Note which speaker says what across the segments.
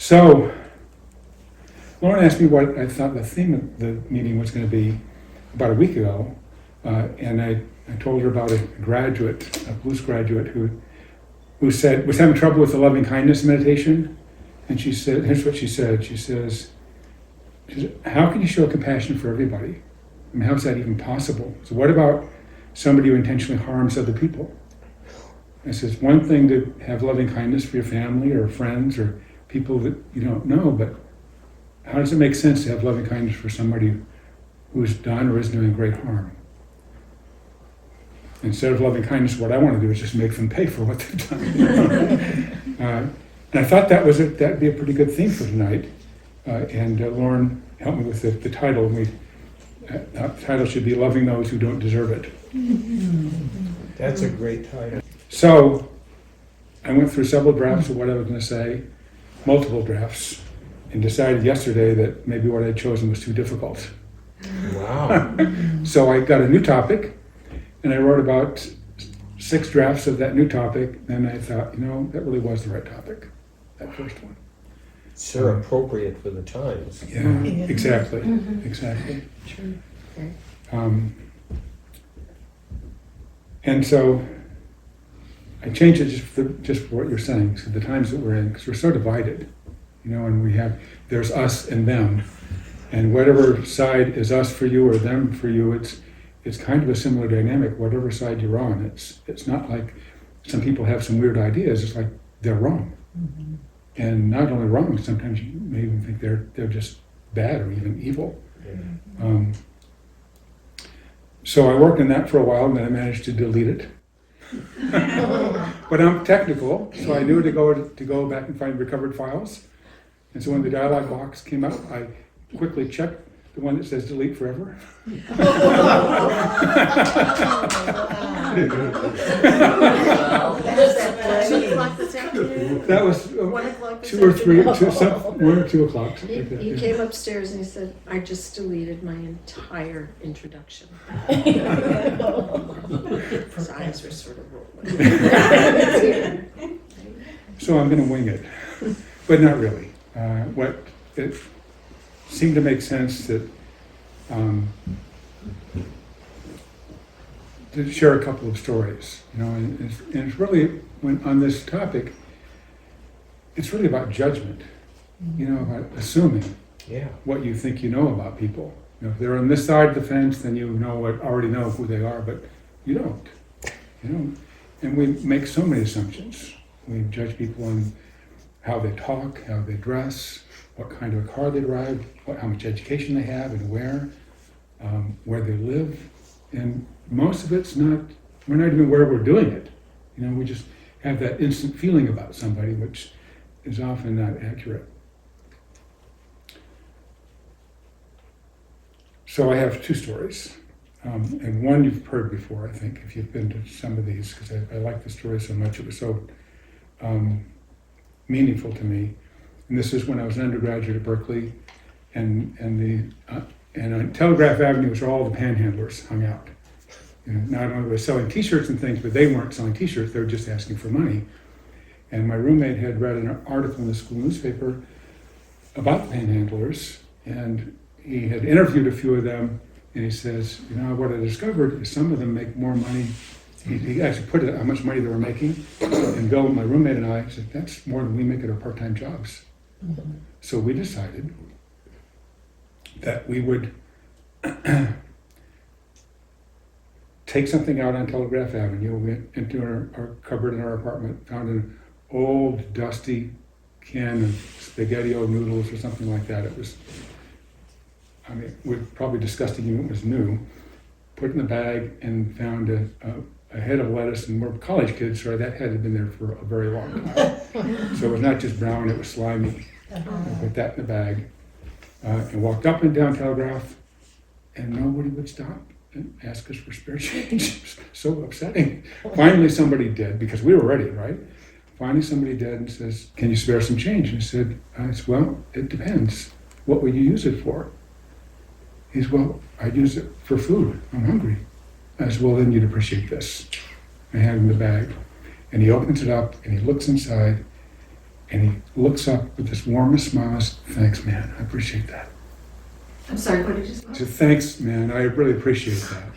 Speaker 1: So, Lauren asked me what I thought the theme of the meeting was going to be about a week ago, and I told her about a graduate, a Blues graduate, who said was having trouble with the loving kindness meditation, and she said, here's what she said. She says, "How can you show compassion for everybody? I mean, how is that even possible? So what about somebody who intentionally harms other people?" I says, one thing to have loving kindness for your family or friends or people that you don't know, but how does it make sense to have loving kindness for somebody who's done or is doing great harm? Instead of loving kindness, what I want to do is just make them pay for what they've done. And I thought that'd be a pretty good theme for tonight. And Lauren helped me with the title. The title should be "Loving Those Who Don't Deserve It."
Speaker 2: That's a great title.
Speaker 1: So I went through several drafts of what I was going to say, multiple drafts, and decided yesterday that maybe what I'd chosen was too difficult.
Speaker 2: Wow.
Speaker 1: So I got a new topic, and I wrote about 6 drafts of that new topic, and I thought, that really was the right topic, that first one.
Speaker 2: So appropriate for the times.
Speaker 1: Yeah, exactly, exactly.
Speaker 3: True.
Speaker 1: And so I changed it just for what you're saying, so the times that we're in, because we're so divided, and there's us and them, and whatever side is us for you or them for you, it's kind of a similar dynamic, whatever side you're on. It's not like some people have some weird ideas, it's like they're wrong.
Speaker 3: Mm-hmm.
Speaker 1: And not only wrong, sometimes you may even think they're just bad or even evil.
Speaker 2: Yeah.
Speaker 1: So I worked on that for a while, and then I managed to delete it. But I'm technical, so I knew to go back and find recovered files. And so when the dialog box came up, I quickly checked the one that says delete forever. That was 2 or 3, 1 or 2 o'clock. something like that,
Speaker 3: He
Speaker 1: yeah.
Speaker 3: came upstairs and he said, "I just deleted my entire introduction." His eyes were sort of rolling.
Speaker 1: So I'm going to wing it, but not really. It seemed to make sense that to share a couple of stories, and it's really, when on this topic, it's really about judgment, about assuming
Speaker 2: Yeah.
Speaker 1: what you think you know about people. If they're on this side of the fence, then you already know who they are, but you don't. And we make so many assumptions. We judge people on how they talk, how they dress, what kind of a car they drive, how much education they have and where they live. And most of it's we're not even aware we're doing it. We just have that instant feeling about somebody, which is often not accurate. So I have 2 stories. And one you've heard before, I think, if you've been to some of these, because I like the story so much. It was so meaningful to me. And this is when I was an undergraduate at Berkeley, and on Telegraph Avenue was where all the panhandlers hung out. Not only were they selling T-shirts and things, but they weren't selling T-shirts; they were just asking for money. And my roommate had read an article in the school newspaper about the panhandlers, and he had interviewed a few of them. And he says, what I discovered is some of them make more money. He actually put it how much money they were making. And Bill, my roommate, and I said, that's more than we make at our part-time jobs. Mm-hmm. So we decided that we would take something out on Telegraph Avenue. We went into our cupboard in our apartment, found an old, dusty can of SpaghettiO noodles or something like that. It was, we're probably disgusting even when it was new. Put it in the bag and found a head of lettuce, and we're college kids, so that head had been there for a very long time. So it was not just brown, it was slimy. I put that in the bag and walked up and down Telegraph, and nobody would stop and ask us for spare change. It was so upsetting. Finally somebody did, because we were ready, right? Finally somebody did and says, "Can you spare some change?" And I said, "Well, it depends. What would you use it for?" He said, "Well, I'd use it for food. I'm hungry." I said, "Well, then you'd appreciate this." I hand him the bag, and he opens it up, and he looks inside, And he looks up with this warmest smile, thanks, man, I appreciate that.
Speaker 4: I'm sorry, what did you
Speaker 1: He
Speaker 4: say?
Speaker 1: said, thanks, man, I really appreciate that.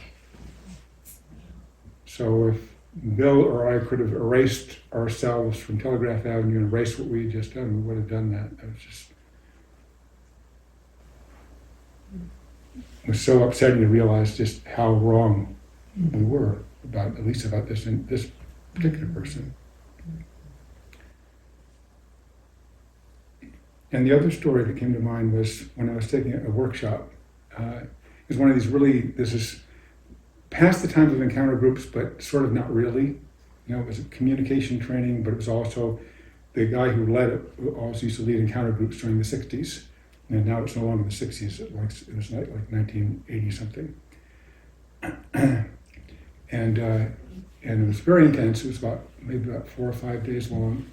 Speaker 1: So if Bill or I could have erased ourselves from Telegraph Avenue and erased what we had just done, we would have done that. That was just, it was so upsetting to realize just how wrong we were about, at least about this particular person. And the other story that came to mind was when I was taking a workshop. It was one of these really, this is past the time of encounter groups, but sort of not really. You know, it was a communication training, but it was also the guy who led it, who also used to lead encounter groups during the 60s. And now it's no longer the 60s, it was like 1980 something. And it was very intense. It was maybe about 4 or 5 days long.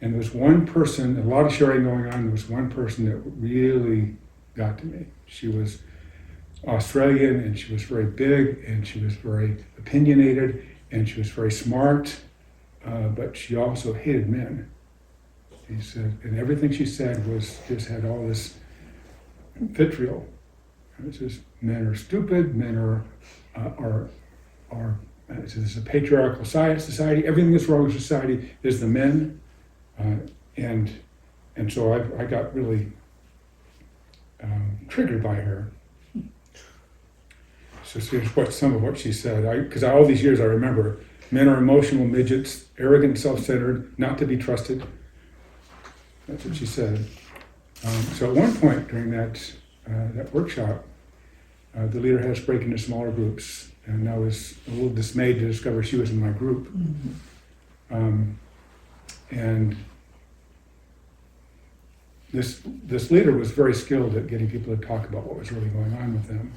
Speaker 1: And there was one person, a lot of sharing going on, there was one person that really got to me. She was Australian, and she was very big, and she was very opinionated, and she was very smart, but she also hated men. She said, and everything she said just had all this vitriol. It was just, men are stupid, men are this is a patriarchal society. Everything that's wrong with society is the men. And so I got really triggered by her. So here's some of what she said. Because all these years I remember, men are emotional midgets, arrogant, self-centered, not to be trusted. That's what she said. So at one point during that workshop, the leader had us break into smaller groups, and I was a little dismayed to discover she was in my group. And this leader was very skilled at getting people to talk about what was really going on with them.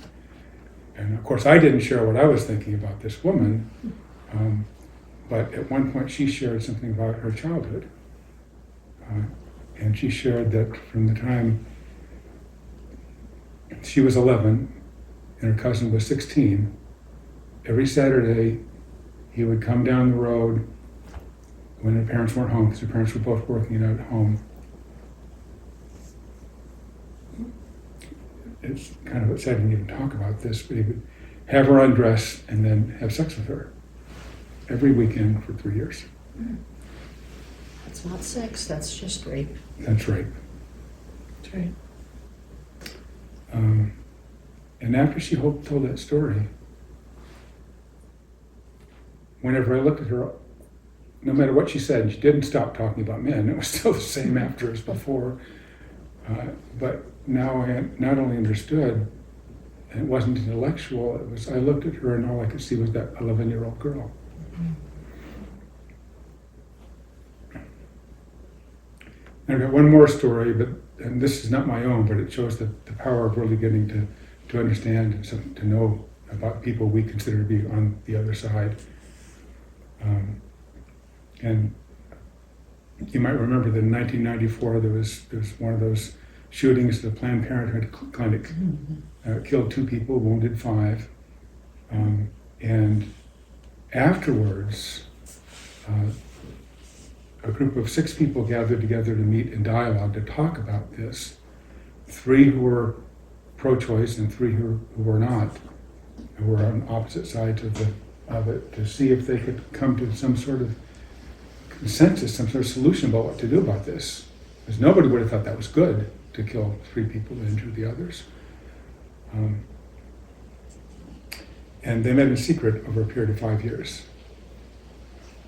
Speaker 1: And of course, I didn't share what I was thinking about this woman, but at one point she shared something about her childhood. And she shared that from the time she was 11 and her cousin was 16, every Saturday he would come down the road when her parents weren't home, because her parents were both working out at home. It's kind of upsetting to even talk about this, but he would have her undress and then have sex with her every weekend for 3 years.
Speaker 5: That's not sex, that's just rape.
Speaker 1: That's rape.
Speaker 5: That's right.
Speaker 1: And after she told that story, whenever I looked at her, no matter what she said, she didn't stop talking about men. It was still the same after as before. But now I not only understood, and it wasn't intellectual, I looked at her and all I could see was that 11-year-old girl. And I've got one more story, and this is not my own, but it shows the power of really getting to understand and to know about people we consider to be on the other side. And you might remember that in 1994 there was one of those shootings at the Planned Parenthood clinic. Killed 2 people, wounded 5. And afterwards, a group of 6 people gathered together to meet in dialogue to talk about this. 3 who were pro-choice and 3 who were not, who were on opposite sides of it, to see if they could come to some sort of consensus, some sort of solution about what to do about this. Because nobody would have thought that was good, to kill 3 people and injure the others. And they met in secret over a period of 5 years.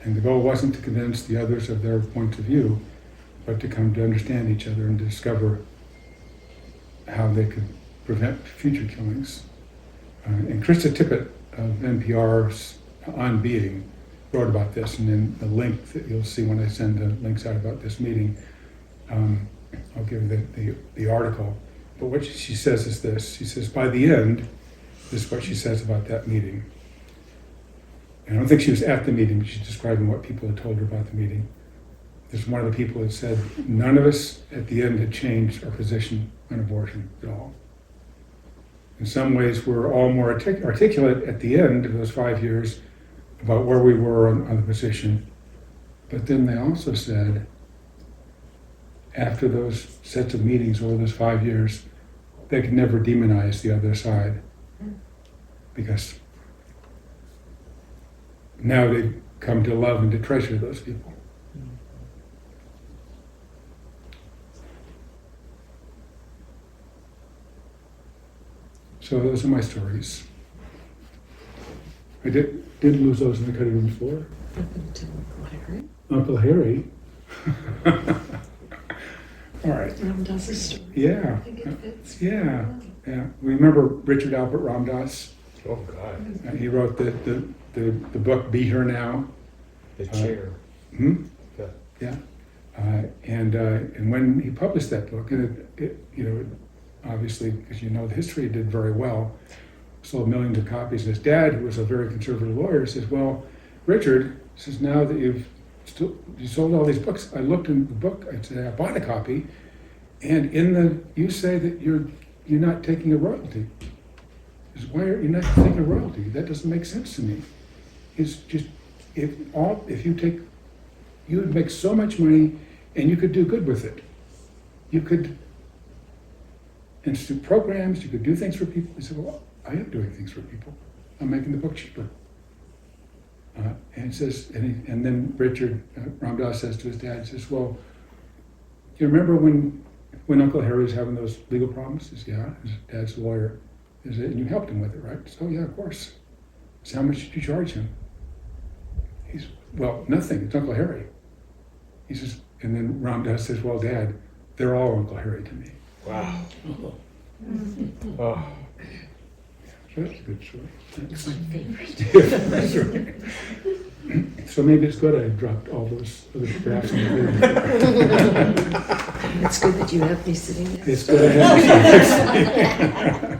Speaker 1: And the goal wasn't to convince the others of their points of view, but to come to understand each other and to discover how they could prevent future killings. And Krista Tippett of NPR's On Being wrote about this, and in the link that you'll see when I send the links out about this meeting, I'll give you the article. But what she says is this. She says, by the end, this is what she says about that meeting. And I don't think she was at the meeting, but she's describing what people had told her about the meeting. There's one of the people that said, none of us at the end had changed our position on abortion at all. In some ways, we're all more articulate at the end of those 5 years about where we were on the position. But then they also said, after those sets of meetings over those 5 years, they could never demonize the other side. Because now they've come to love and to treasure those people. So those are my stories. I did lose those in the cutting room floor. Uncle Harry. All right.
Speaker 3: Ramdas's story.
Speaker 1: Yeah.
Speaker 4: I think it fits.
Speaker 1: Yeah. Yeah. Remember Richard Albert Ramdas?
Speaker 2: Oh, God.
Speaker 1: He wrote the book Be Here Now.
Speaker 2: The chair.
Speaker 1: Hmm?
Speaker 2: Yeah.
Speaker 1: Yeah. And when he published that book, and it obviously, because you know the history, it did very well, sold millions of copies. And his dad, who was a very conservative lawyer, says, "Well, Richard," says, "now that you sold all these books, I looked in the book. I said I bought a copy, and you say that you're not taking a royalty. He says, why are you not taking a royalty? That doesn't make sense to me. It's just if you would make so much money, and you could do good with it. You could institute programs. You could do things for people." He said, "Well, I am doing things for people. I'm making the book cheaper." And then Richard Ramdas says to his dad, he says, "Well, do you remember when Uncle Harry was having those legal problems?" He says, "Yeah." His dad's a lawyer. He says, "And you helped him with it, right?" So, "Yeah, of course." He says, "How much did you charge him?" He's, "Well, nothing. It's Uncle Harry." He says, and then Ramdas says, "Well, Dad, they're all Uncle Harry to me."
Speaker 2: Wow. Oh.
Speaker 1: So that's a good story.
Speaker 3: It's my favorite.
Speaker 1: That's right. So maybe it's good I dropped all those other graphs on the board.
Speaker 3: It's good that you have me sitting there.
Speaker 1: It's good I have.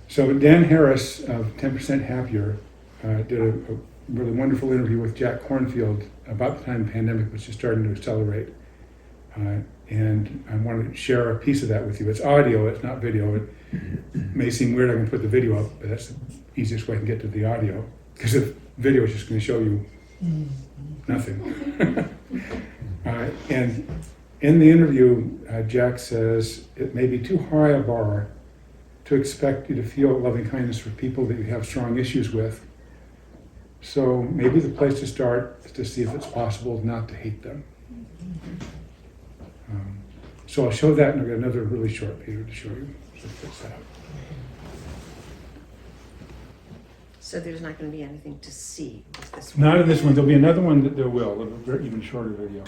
Speaker 1: So Dan Harris of 10% Happier did a really wonderful interview with Jack Kornfield about the time the pandemic was just starting to accelerate. And I wanted to share a piece of that with you. It's audio, it's not video. It may seem weird I can put the video up, but that's the easiest way I can get to the audio. Because the video is just going to show you nothing. And in the interview, Jack says, it may be too high a bar to expect you to feel loving kindness for people that you have strong issues with. So maybe the place to start is to see if it's possible not to hate them. So I'll show that, and I've got another really short video to show you. So fix that up.
Speaker 3: So there's not going to be anything to see with this one.
Speaker 1: Not in this one. There'll be another one that there will, a very even shorter video.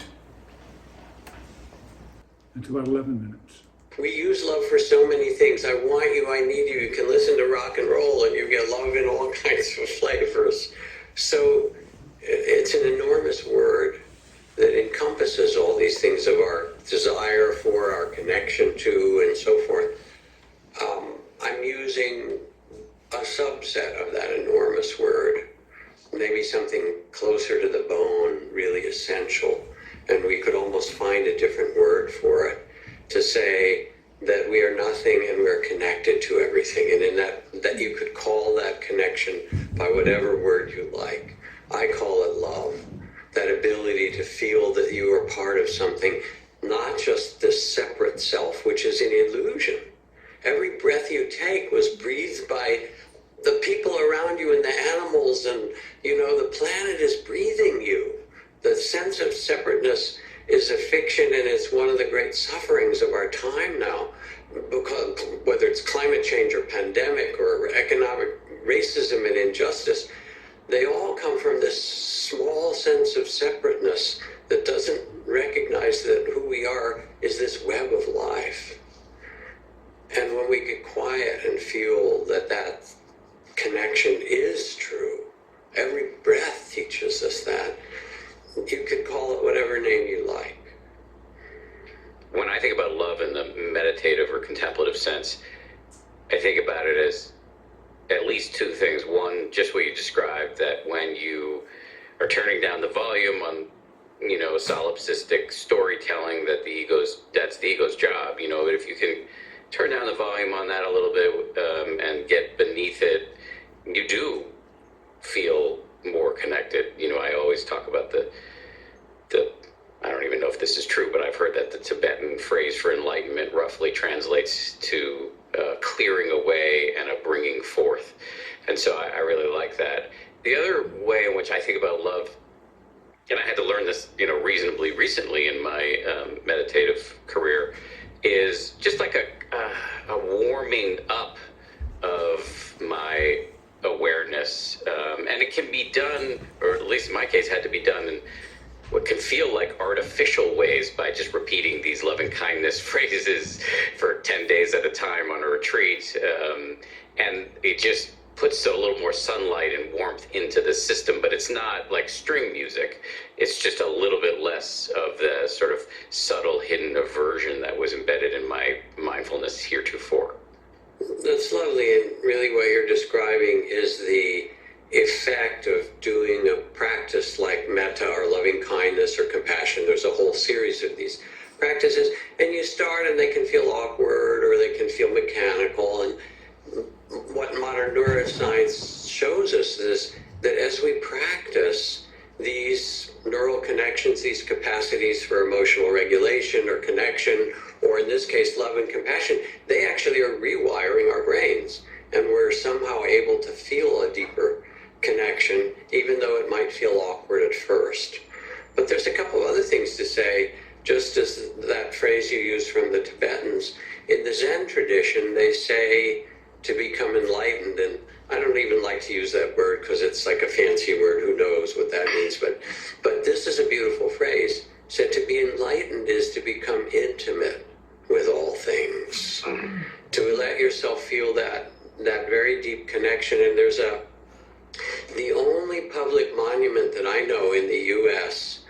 Speaker 1: It's about 11 minutes.
Speaker 6: We use love for so many things. I want you, I need you. You can listen to rock and roll and you get love in all kinds of flavors. So it's an enormous word that encompasses all these things of our desire for, our connection to, and so forth. I'm using a subset of that enormous word, maybe something closer to the bone, really essential. And we could almost find a different word for it to say that we are nothing and we're connected to everything. And in that you could call that connection by whatever word you like. I call it love. That ability to feel that you are part of something, not just this separate self, which is an illusion. Every breath you take was breathed by the people around you and the animals, and the planet is breathing you. The sense of separateness is a fiction, and it's one of the great sufferings of our time now, because whether it's climate change or pandemic or economic racism and injustice, they all come from this small sense of separateness that doesn't recognize that who we are is this web of life. And when we get quiet and feel that that connection is true, every breath teaches us that. You could call it whatever name you like.
Speaker 7: When I think about love in the meditative or contemplative sense, I think about it as at least two things. One, just what you described, that when you are turning down the volume on, solipsistic storytelling, that's the ego's job. But if you can turn down the volume on that a little bit and get beneath it, you do feel more connected. I always talk about the I don't even know if this is true, but I've heard that the Tibetan phrase for enlightenment roughly translates to clearing away and a bringing forth. And so I really like that. The other way in which I think about love, and I had to learn this, reasonably recently in my meditative career, is just like a warming up of my awareness. And it can be done, or at least in my case, had to be done in what can feel like artificial ways by just repeating these loving kindness phrases for 10 days at a time on a retreat. And it just puts a little more sunlight and warmth into the system, but it's not like string music. It's just a little bit less of the sort of subtle hidden aversion that was embedded in my mindfulness heretofore.
Speaker 6: That's lovely, and really what you're describing is the effect of doing a practice like metta or loving kindness or compassion. There's a whole series of these practices, and you start and they can feel awkward or they can feel mechanical. And what modern neuroscience shows us is that as we practice, these neural connections, these capacities for emotional regulation or connection, or in this case, love and compassion, they actually are rewiring our brains. And we're somehow able to feel a deeper connection, even though it might feel awkward at first. But there's a couple other things to say, just as that phrase you use from the Tibetans. In the Zen tradition, they say to become enlightened, and I don't even like to use that word because it's like a fancy word, who knows what that means, but this is a beautiful phrase. Said to be enlightened is to become intimate with all things, to let yourself feel that very deep connection. And there's the only public monument that I know in the U.S.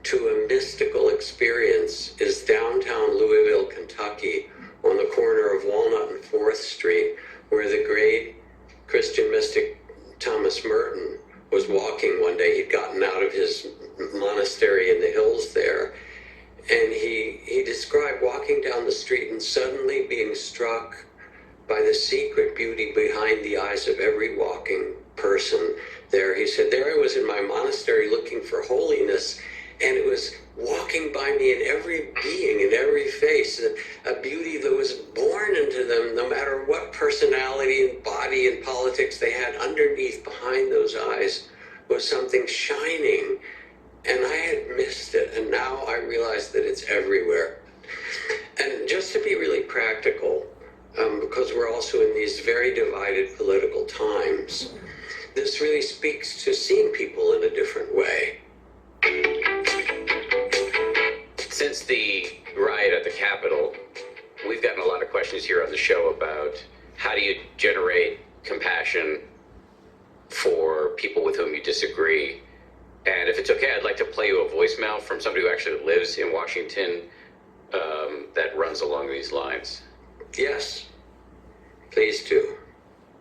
Speaker 6: to a mystical experience is downtown Louisville, Kentucky, on the corner of Walnut and 4th Street, where the great Christian mystic Thomas Merton was walking one day. He'd gotten out of his monastery in the hills there, and he described walking down the street and suddenly being struck by the secret beauty behind the eyes of every walking person there. He said, there I was in my monastery looking for holiness, and it was walking by me in every being, in every face, a beauty that was born into them, no matter what personality and body and politics they had. Underneath, behind those eyes, was something shining, and I had missed it, and now I realize that it's everywhere. And just to be really practical, because we're also in these very divided political times, this really speaks to seeing people in a different way.
Speaker 7: Since the riot at the Capitol, we've gotten a lot of questions here on the show about how do you generate compassion for people with whom you disagree. And if it's okay, I'd like to play you a voicemail from somebody who actually lives in Washington that runs along these lines.
Speaker 6: Yes, please do.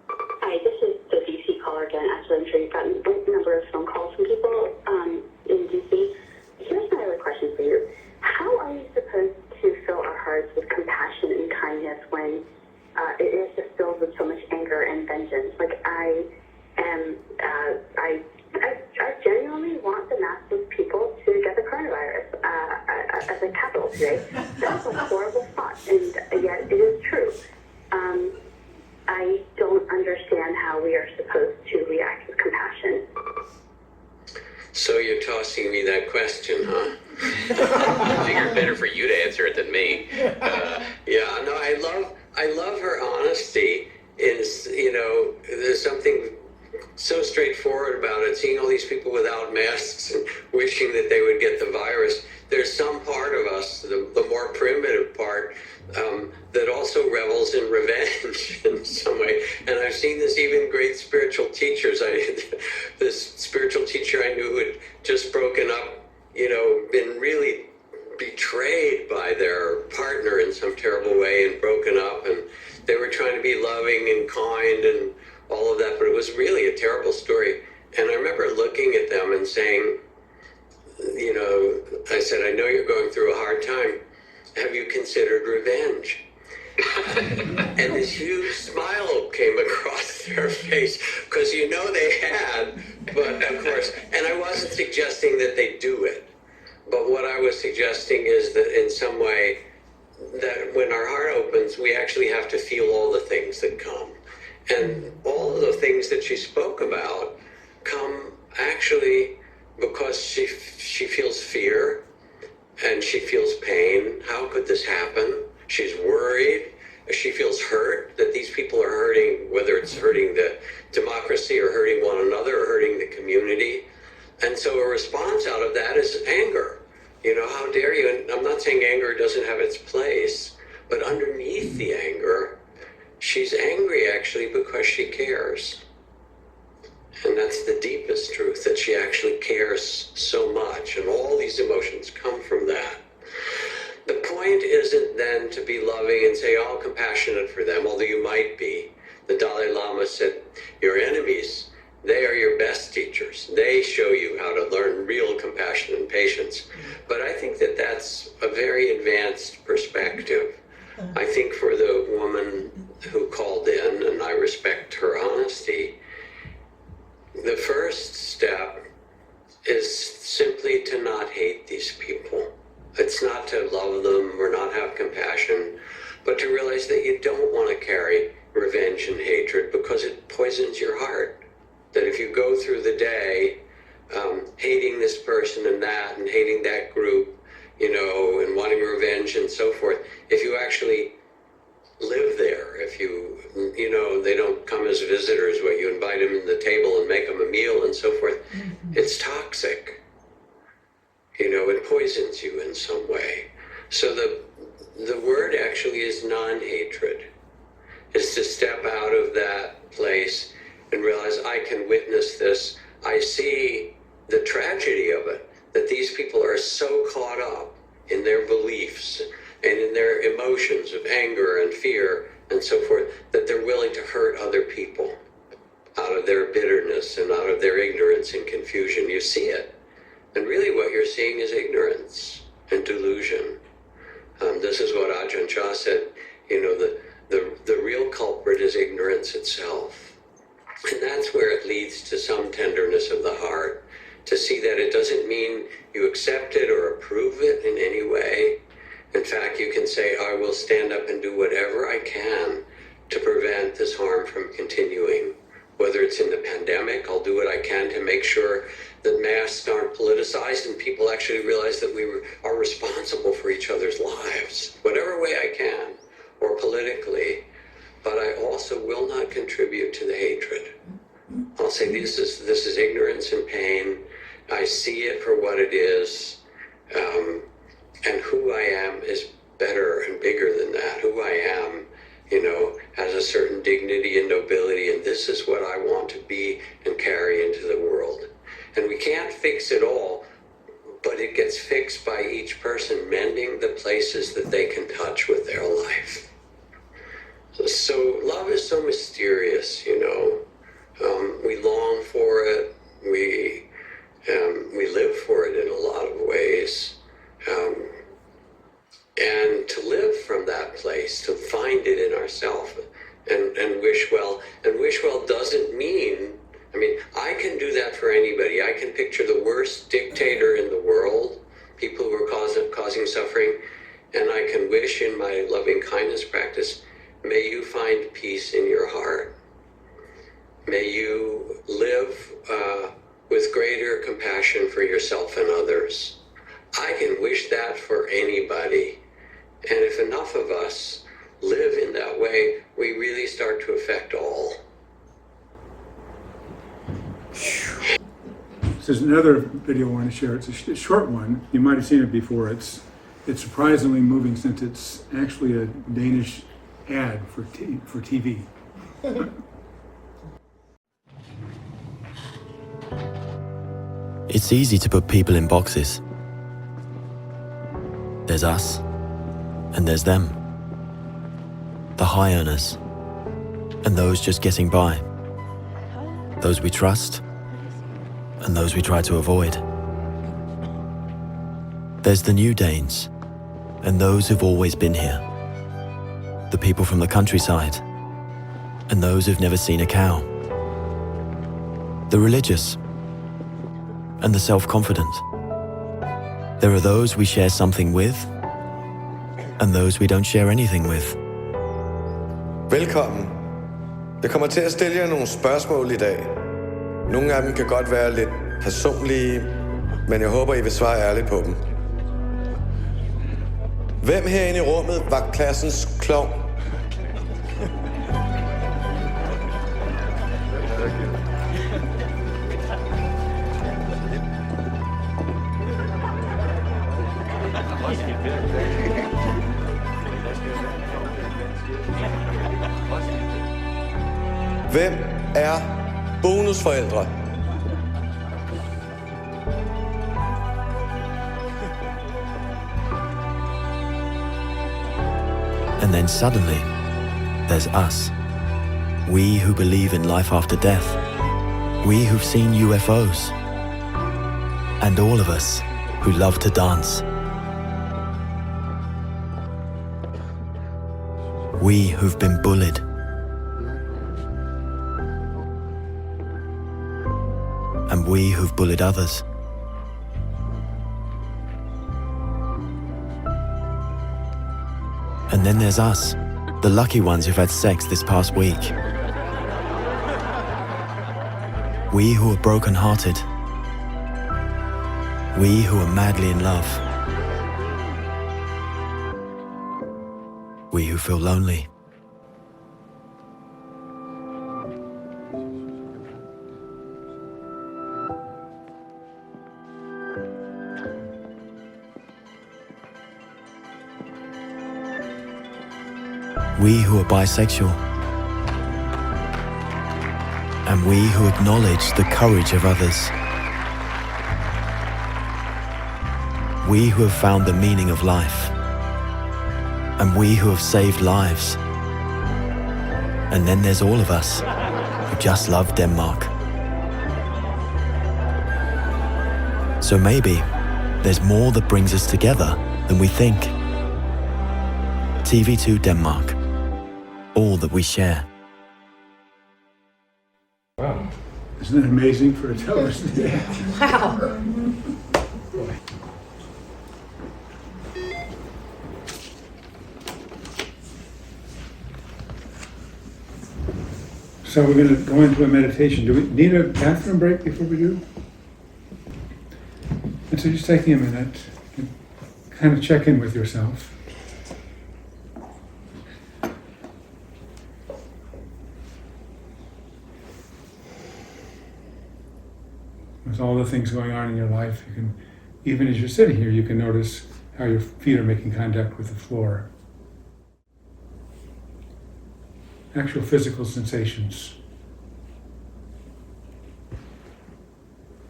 Speaker 8: Hi, this is the DC caller again. Actually, I'm sure you've gotten a number of phone calls from people in DC. Here's my other question for you. How are you supposed to fill our hearts with compassion and kindness when it is just filled with so much anger and vengeance? Like, I genuinely want the massless people to get the coronavirus at the Capitol today. That's a horrible thought, and yet it is true. I don't understand how we are supposed to react with compassion.
Speaker 6: So you're tossing me that question, huh?
Speaker 7: I figured better for you to answer it than me.
Speaker 6: Yeah, no, I love her honesty. There's something so straightforward about it. Seeing all these people without masks and wishing that they would get the virus. There's some part of us, the more primitive part, that also revels in revenge in some way. And I've seen this even in great spiritual teachers. This spiritual teacher I knew who had just broken up, been really betrayed by their partner in some terrible way and broken up, and they were trying to be loving and kind and all of that, but it was really a terrible story. And I remember looking at them and saying, I said, I know you're going through a hard time. Have you considered revenge? And this huge smile came across their face, because they had, but of course, and I wasn't suggesting that they do it, But what I was suggesting is that in some way, that when our heart opens, we actually have to feel all the things that come. And all of the things that she spoke about come actually because she feels fear and she feels pain. How could this happen? She's worried. She feels hurt that these people are hurting, whether it's hurting the democracy or hurting one another or hurting the community. And so a response out of that is anger. You know, how dare you? And I'm not saying anger doesn't have its place, but underneath the anger, she's angry actually because she cares. And that's the deepest truth, that she actually cares so much. And all these emotions come from that. The point isn't then to be loving and say, oh, compassionate for them, although you might be. The Dalai Lama said, your enemies, they are your best teachers. They show you how to learn real compassion and patience. But I think that that's a very advanced perspective. I think for the woman who called in, and I respect her honesty, the first step is simply to not hate these people. It's not to love them or not have compassion, but to realize that you don't want to carry revenge and hatred because it poisons your heart. That if you go through the day hating this person and hating that group, you know, and wanting revenge and so forth, if you actually live there, if you know, they don't come as visitors, but you invite them in the table and make them a meal and so forth, it's toxic. You know, it poisons you in some way. So the word actually is non-hatred. Is to step out of that place and realize I can witness this. I see the tragedy of it, that these people are so caught up in their beliefs and in their emotions of anger and fear and so forth, that they're willing to hurt other people out of their bitterness and out of their ignorance and confusion. You see it. And really what you're seeing is ignorance and delusion. This is what Ajahn Chah said, you know, the real culprit is ignorance itself. And that's where it leads to some tenderness of the heart, to see that it doesn't mean you accept it or approve it in any way. In fact, you can say, I will stand up and do whatever I can to prevent this harm from continuing. Whether it's in the pandemic, I'll do what I can to make sure that masks aren't politicized and people actually realize that we are responsible for each other's lives, whatever way I can, or politically. But I also will not contribute to the hatred. I'll say this is ignorance and pain. I see it for what it is, and who I am is better and bigger than that. Who I am, you know, has a certain dignity and nobility, and this is what I want to be and carry into the world. And we can't fix it all, but it gets fixed by each person mending the places that they can touch with their life. So love is so mysterious, you know. We long for it. We live for it in a lot of ways. And to live from that place, to find it in ourselves and wish well. And wish well doesn't mean, I mean, I can do that for anybody. I can picture the worst dictator in the world, people who are causing suffering, and I can wish in my loving kindness practice, may you find peace in your heart. May you live with greater compassion for yourself and others. I can wish that for anybody. And if enough of us live in that way, we really start to affect all.
Speaker 1: This is another video I want to share. It's a short one. You might have seen it before. It's surprisingly moving since it's actually a Danish ad for TV.
Speaker 9: It's easy to put people in boxes. There's us, and there's them. The high earners, and those just getting by. Those we trust, and those we try to avoid. There's the new Danes, and those who've always been here. The people from the countryside, and those who've never seen a cow. The religious, and the self-confident. There are those we share something with, and those we don't share anything with.
Speaker 10: Velkommen. Jeg kommer til at stille jer nogle spørgsmål i dag. Nogle af dem kan godt være lidt personlige, men jeg håber, I vil svare ærligt på dem. Hvem herinde i rummet var klassens klovn? Hvem er bonusforældre?
Speaker 9: And then suddenly, there's us. We who believe in life after death. We who've seen UFOs. And all of us who love to dance. We who've been bullied. And we who've bullied others. And then there's us, the lucky ones who've had sex this past week. We who are broken-hearted. We who are madly in love. We who feel lonely. We who are bisexual. And we who acknowledge the courage of others. We who have found the meaning of life. And we who have saved lives. And then there's all of us who just love Denmark. So maybe there's more that brings us together than we think. TV2 Denmark. All that we share.
Speaker 2: Wow.
Speaker 1: Isn't it amazing for a television?
Speaker 5: Wow.
Speaker 1: So we're going to go into a meditation. Do we need a bathroom break before we do? And so just taking a minute, and kind of check in with yourself. With all the things going on in your life, you can, even as you're sitting here, you can notice how your feet are making contact with the floor. Actual physical sensations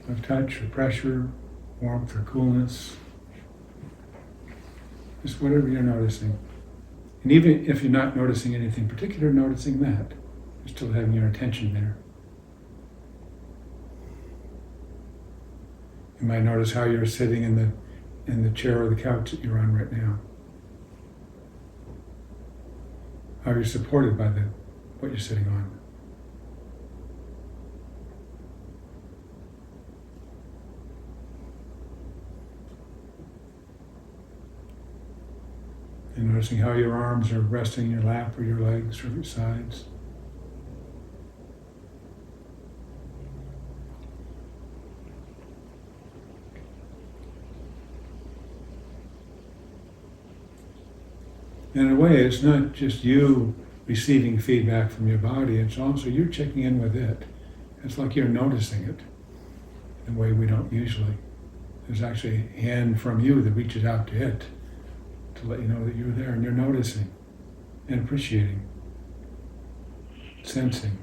Speaker 1: of touch or pressure, warmth or coolness, just whatever you're noticing. And even if you're not noticing anything particular, noticing that, you're still having your attention there. You might notice how you're sitting in the chair or the couch that you're on right now. How you're supported by what you're sitting on. And noticing how your arms are resting in your lap or your legs or your sides. In a way, it's not just you receiving feedback from your body, it's also you're checking in with it. It's like you're noticing it in a way we don't usually. There's actually a hand from you that reaches out to it to let you know that you're there and you're noticing and appreciating, sensing.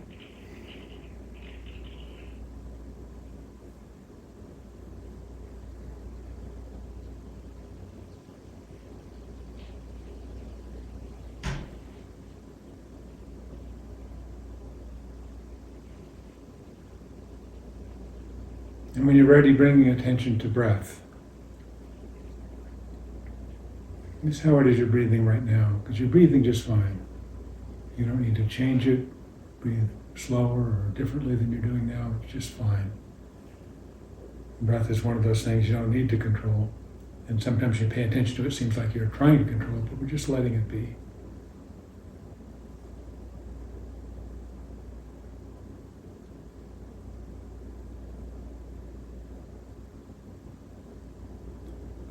Speaker 1: And when you're ready, bringing attention to breath. Just how it is you're breathing right now, because you're breathing just fine. You don't need to change it, breathe slower or differently than you're doing now, it's just fine. Breath is one of those things you don't need to control. And sometimes you pay attention to it, it seems like you're trying to control it, but we're just letting it be.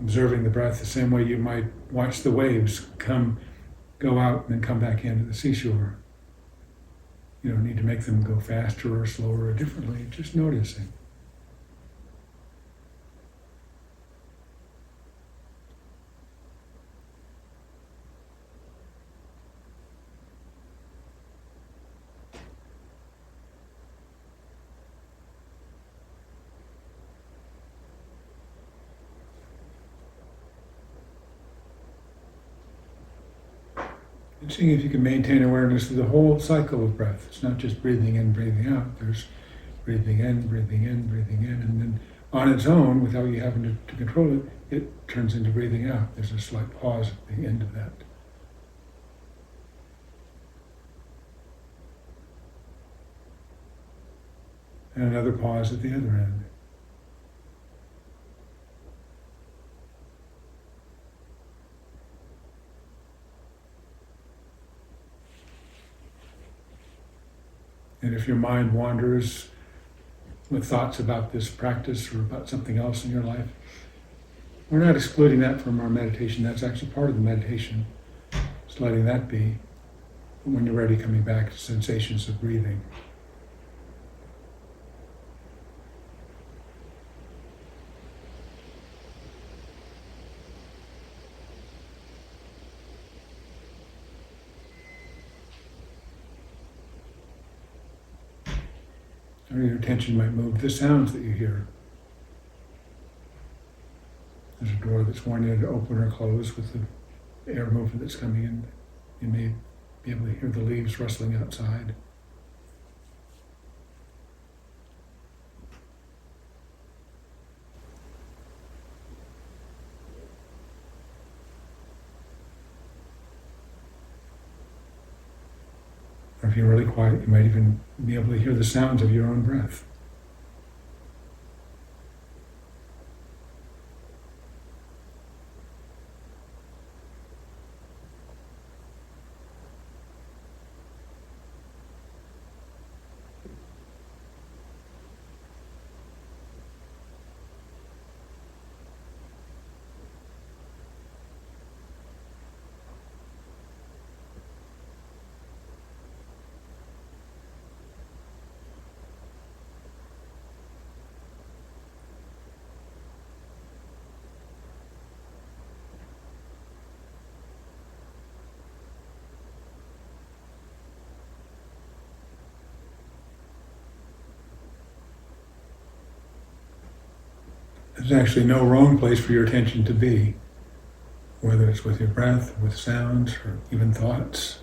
Speaker 1: Observing the breath the same way you might watch the waves go out and then come back into the seashore. You don't need to make them go faster or slower or differently, just noticing. And seeing if you can maintain awareness through the whole cycle of breath. It's not just breathing in, breathing out. There's breathing in, breathing in, breathing in, and then on its own, without you having to control it, it turns into breathing out. There's a slight pause at the end of that. And another pause at the other end. And if your mind wanders with thoughts about this practice or about something else in your life, we're not excluding that from our meditation. That's actually part of the meditation. Just letting that be. When you're ready, coming back to sensations of breathing. Or your attention might move the sounds that you hear. There's a door that's wanting to open or close with the air movement that's coming in. You may be able to hear the leaves rustling outside. Or if you're really quiet, you might even be able to hear the sounds of your own breath. There's actually no wrong place for your attention to be, whether it's with your breath, with sounds, or even thoughts.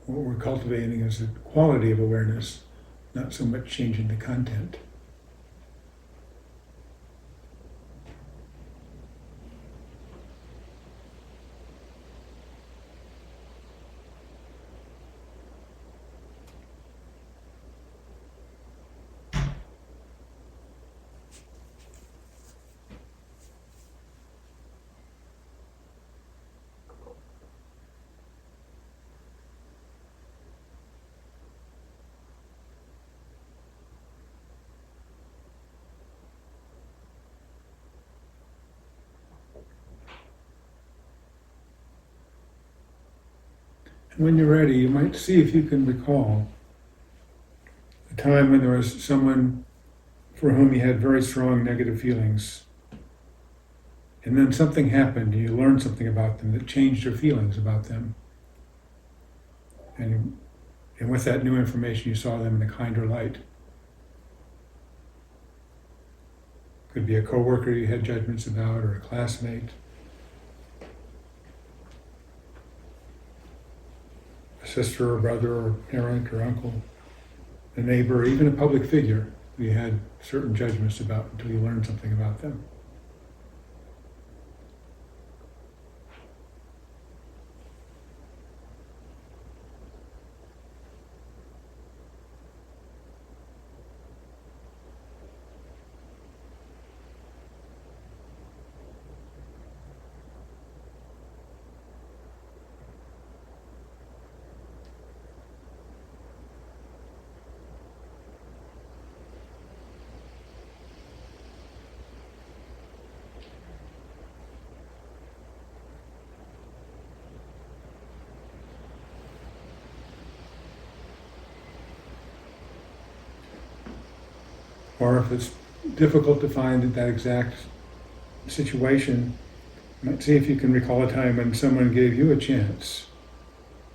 Speaker 1: What we're cultivating is a quality of awareness, not so much changing the content. When you're ready, you might see if you can recall a time when there was someone for whom you had very strong negative feelings. And then something happened, and you learned something about them that changed your feelings about them. And with that new information, you saw them in a kinder light. Could be a coworker you had judgments about, or a classmate. Sister or brother or parent or uncle, a neighbor, even a public figure who you had certain judgments about until you learned something about them. Or if it's difficult to find that exact situation, see if you can recall a time when someone gave you a chance,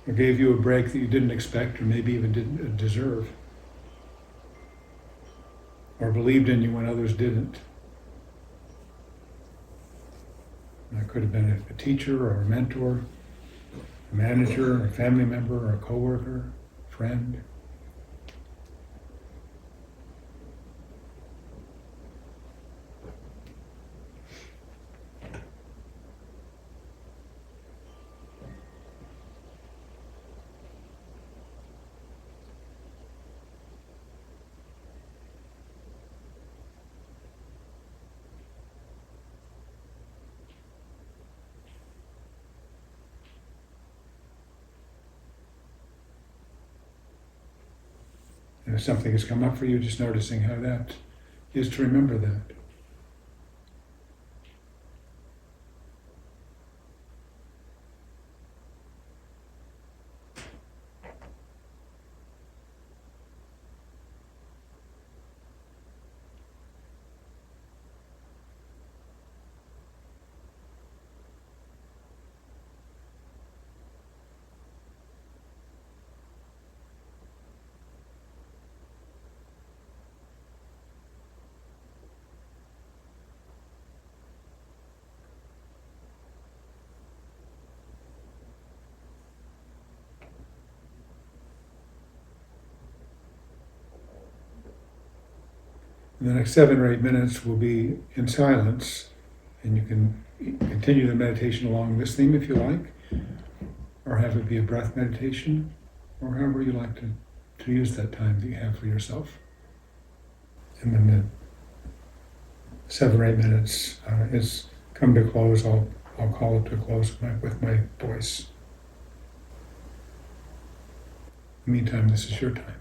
Speaker 1: or gave you a break that you didn't expect, or maybe even didn't deserve, or believed in you when others didn't. That could have been a teacher or a mentor, a manager, a family member, or a coworker, friend. And if something has come up for you, just noticing how that is to remember that. And the next 7 or 8 minutes will be in silence, and you can continue the meditation along this theme if you like, or have it be a breath meditation, or however you like to use that time that you have for yourself. And when the 7 or 8 minutes is come to close, I'll call it to a close with my voice. In the meantime, this is your time.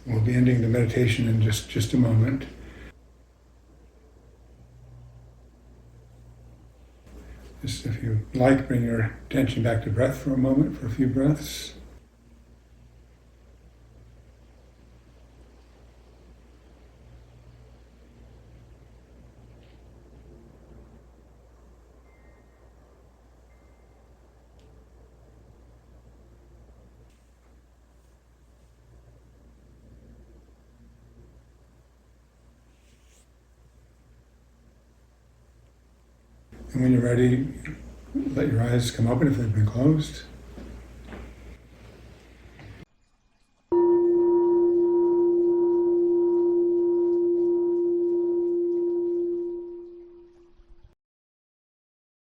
Speaker 1: We'll be ending the meditation in just a moment. Just if you like, bring your attention back to breath for a moment, for a few breaths. And when you're ready, let your eyes come open if they've been closed.